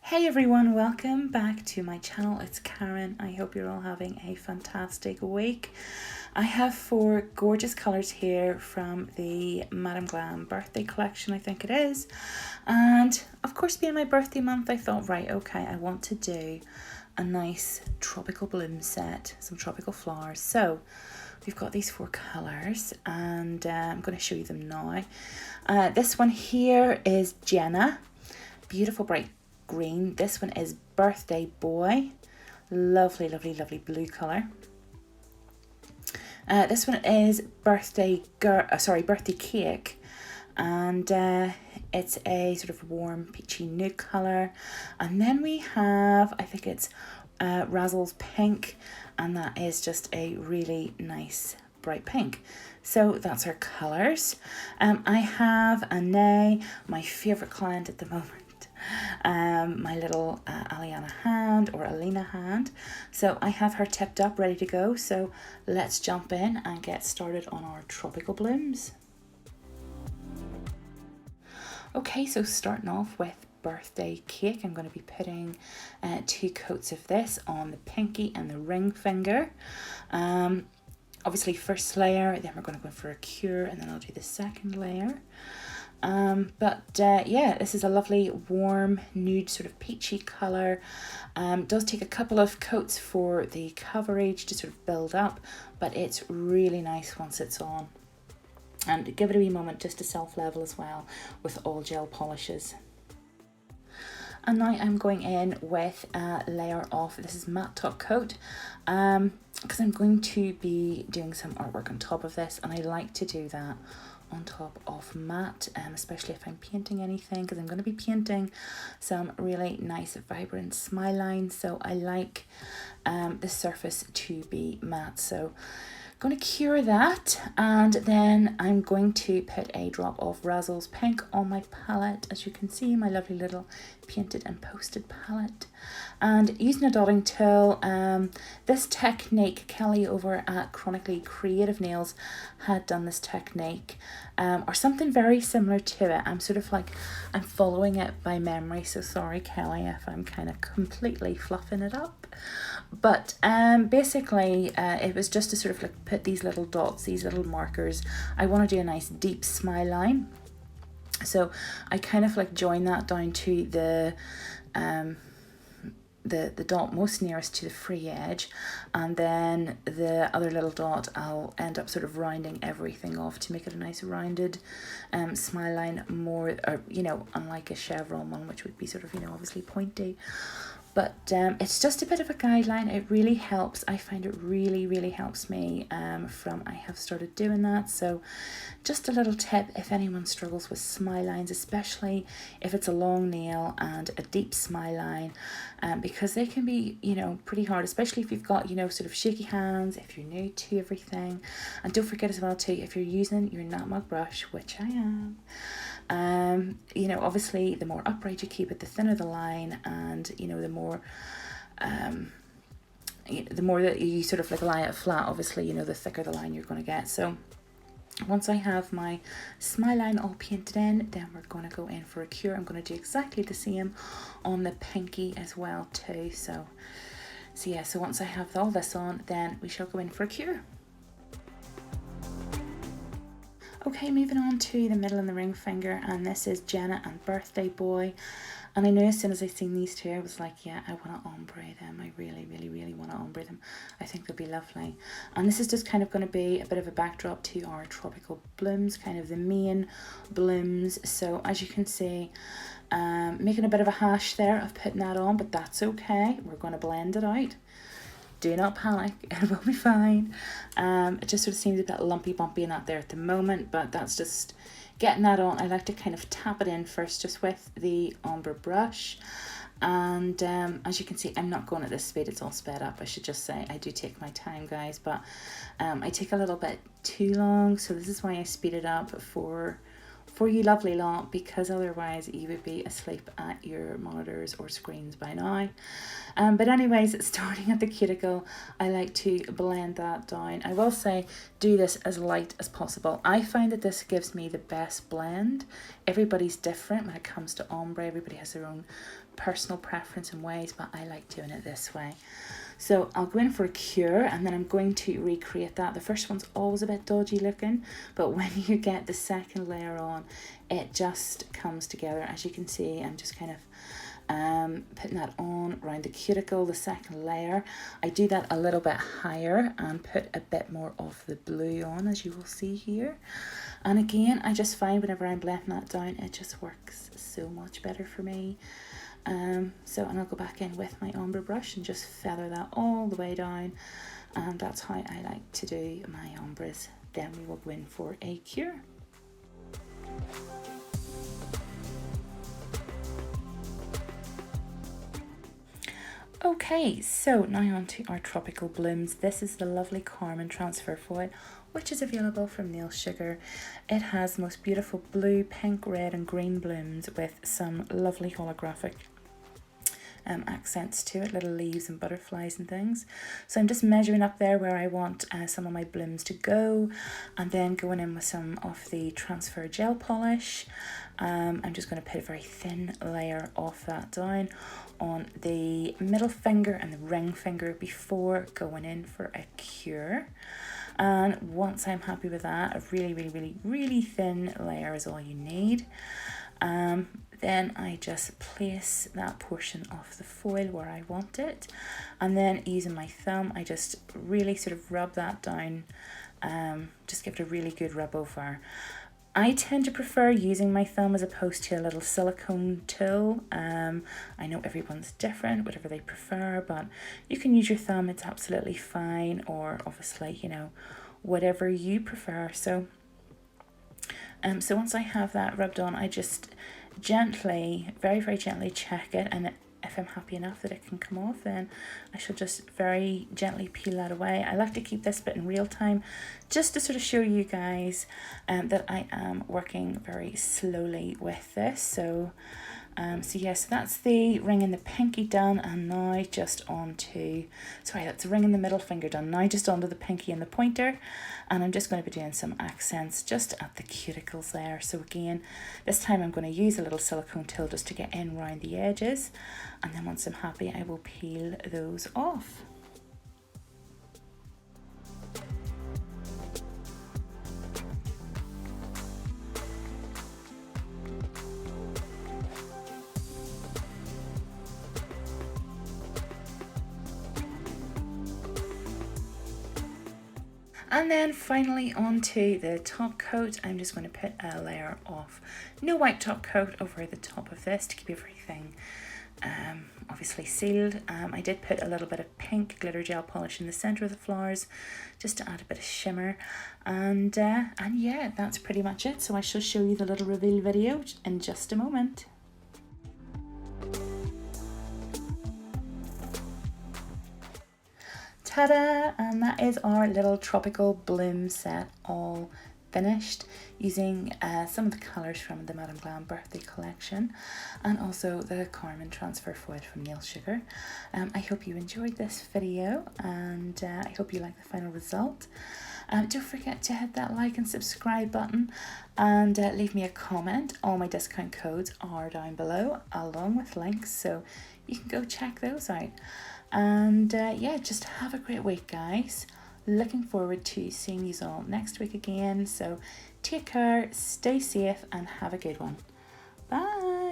Hey everyone, welcome back to my channel. It's Karen. I hope you're all having a fantastic week. I have 4 gorgeous colours here from the Madame Glam birthday collection, I think it is. And of course, being my birthday month, I thought, right, okay, I want to do a nice tropical bloom set, some tropical flowers. So we've got these 4 colours and I'm going to show you them now. This one here is Jenna, beautiful bright green. This one is Birthday Boy, lovely, lovely, lovely blue colour. This one is Birthday Cake, and it's a sort of warm peachy nude colour. And then we have, I think it's Razzle's Pink, and that is just a really nice bright pink. So that's our colours. I have Anae, my favourite client at the moment, my little Aliana hand or Alina hand. So I have her tipped up, ready to go. So let's jump in and get started on our tropical blooms. Okay, so starting off with Birthday Cake, I'm going to be putting 2 coats of this on the pinky and the ring finger. Obviously first layer, then we're going to go for a cure, and then I'll do the second layer. Yeah, this is a lovely warm nude sort of peachy colour. Does take a couple of coats for the coverage to sort of build up, but it's really nice once it's on. And give it a wee moment just to self-level as well with all gel polishes. And now I'm going in with a layer of, this is matte top coat, because I'm going to be doing some artwork on top of this, and I like to do that on top of matte, especially if I'm painting anything, because I'm going to be painting some really nice vibrant smile lines, so I like the surface to be matte. So I'm going to cure that, and then I'm going to put a drop of Razzle's Pink on my palette. As you can see, my lovely little painted and posted palette, and using a dotting tool. This technique, Kelly over at Chronically Creative Nails had done this technique, or something very similar to it. I'm sort of like, I'm following it by memory, so sorry Kelly if I'm kind of completely fluffing it up. But basically it was just to sort of like put these little dots, these little markers. I want to do a nice deep smile line, so I kind of like join that down to the dot most nearest to the free edge, and then the other little dot I'll end up sort of rounding everything off to make it a nice rounded smile line, more, or unlike a chevron one, which would be sort of obviously pointy. But it's just a bit of a guideline. It really helps. I find it really helps me I have started doing that. So just a little tip, if anyone struggles with smile lines, especially if it's a long nail and a deep smile line, because they can be, pretty hard, especially if you've got, sort of shaky hands, if you're new to everything. And don't forget as well too, if you're using your Nat Mug brush, which I am, obviously the more upright you keep it, the thinner the line, and the more that you sort of like lie it flat, obviously the thicker the line you're going to get. So once I have my smile line all painted in, then we're going to go in for a cure. I'm going to do exactly the same on the pinky as well too. So yeah, so once I have all this on, then we shall go in for a cure. Okay, moving on to the middle and the ring finger, and this is Jenna and Birthday Boy. And I know as soon as I seen these 2, I was like, yeah, I want to ombre them. I really want to ombre them. I think they'll be lovely. And this is just kind of going to be a bit of a backdrop to our tropical blooms, kind of the main blooms. So as you can see, making a bit of a hash there of putting that on, but that's okay. We're going to blend it out. Do not panic, it will be fine. It just sort of seems a bit lumpy bumpy in that there at the moment, but that's just getting that on. I like to kind of tap it in first just with the Ombre brush, and as you can see, I'm not going at this speed, it's all sped up. I should just say I do take my time, guys, but I take a little bit too long, so this is why I speed it up for for you lovely lot, because otherwise you would be asleep at your monitors or screens by now. But anyways, starting at the cuticle, I like to blend that down. I will say do this as light as possible. I find that this gives me the best blend. Everybody's different when it comes to ombre. Everybody has their own personal preference and ways, but I like doing it this way. So I'll go in for a cure, and then I'm going to recreate that. The first one's always a bit dodgy looking, but when you get the second layer on, it just comes together. As you can see, I'm just kind of putting that on around the cuticle, the second layer. I do that a little bit higher and put a bit more of the blue on, as you will see here. And again, I just find whenever I'm blending that down, it just works so much better for me. And I'll go back in with my ombre brush and just feather that all the way down, and that's how I like to do my ombres. Then we will go in for a cure. Okay, so now on to our tropical blooms. This is the lovely Carmine transfer foil, which is available from Nail Sugar. It has the most beautiful blue, pink, red and green blooms with some lovely holographic accents to it, little leaves and butterflies and things. So I'm just measuring up there where I want some of my blooms to go, and then going in with some of the transfer gel polish. I'm just going to put a very thin layer of that down on the middle finger and the ring finger before going in for a cure. And once I'm happy with that, a really thin layer is all you need. Then I just place that portion of the foil where I want it, and then using my thumb I just really sort of rub that down, just give it a really good rub over. I tend to prefer using my thumb as opposed to a little silicone tool. I know everyone's different, whatever they prefer, but you can use your thumb, it's absolutely fine, or obviously, you know, whatever you prefer. So once I have that rubbed on, I just gently, very gently check it, and if I'm happy enough that it can come off, then I shall just very gently peel that away. I like to keep this bit in real time just to sort of show you guys that I am working very slowly with this. So yes, that's the ring and the pinky done, and now just onto, that's the ring and the middle finger done, now just onto the pinky and the pointer, and I'm just going to be doing some accents just at the cuticles there. So again, this time I'm going to use a little silicone tool just to get in around the edges, and then once I'm happy I will peel those off. And then finally onto the top coat, I'm just going to put a layer of no white top coat over the top of this to keep everything obviously sealed. I did put a little bit of pink glitter gel polish in the center of the flowers just to add a bit of shimmer, and yeah, that's pretty much it. So I shall show you the little reveal video in just a moment. Ta-da! And that is our little tropical bloom set all finished, using some of the colours from the Madame Glam birthday collection, and also the Carmine transfer foil from Nail Sugar. I hope you enjoyed this video, and I hope you like the final result. Don't forget to hit that like and subscribe button, and leave me a comment. All my discount codes are down below, along with links, so you can go check those out. And yeah, just have a great week, guys. Looking forward to seeing you all next week again. So take care, stay safe, and have a good one. Bye.